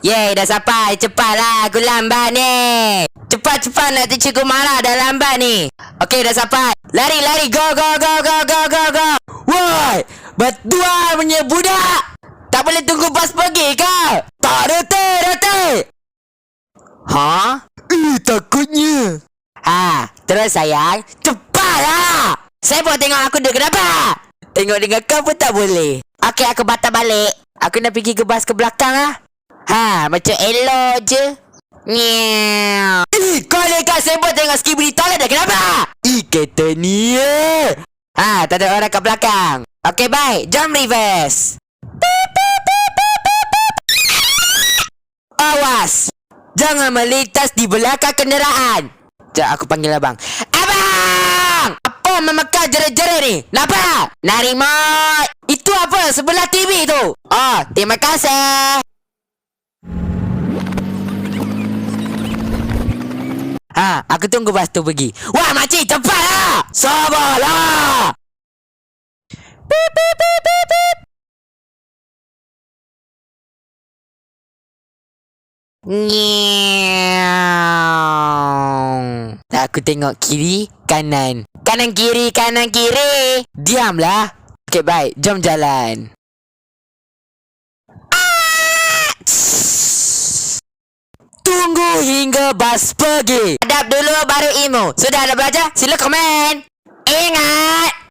Yeay, dah sampai. Cepatlah, aku lambat ni. Cepat-cepat nak cikgu marah, dah lambat ni. Okey, dah sampai. Lari, lari. Go, go, go, go, go, go, go. Woi, betul punya budak. Tak boleh tunggu bas pergi ke? Tak, Datuk. Ha? Takutnya. Ha, terus sayang. Cepatlah. Saya pun tengok aku dia kenapa? Tengok dengan kau pun tak boleh. Okey, aku batal balik. Aku nak pergi ke bas ke belakang lah. Ha, macam elok je. Nyew. Kau dekat sebut tengok skibidi toilet dah kenapa? Kata ni Ha, tak ada orang kat belakang. Okey, baik. Jom reverse. Awas. Jangan melintas di belakang kenderaan. Sekejap, aku panggil abang. Abang! Apa memekar jerit-jerit ni? Kenapa? Nak remote. Itu apa? Sebelah TV tu. Oh, terima kasih. Ha, aku tunggu bas tu pergi. Wah, makcik, cepatlah. Sabarlah. Pip, pip, pip, pip, pip. Nyew. Aku tengok kiri, kanan. Kanan, kiri, kanan, kiri. Diamlah. Okey, baik. Jom jalan. Tunggu hingga bas pergi. Adab dulu baru ilmu. Sudah ada belajar? Sila komen. Ingat.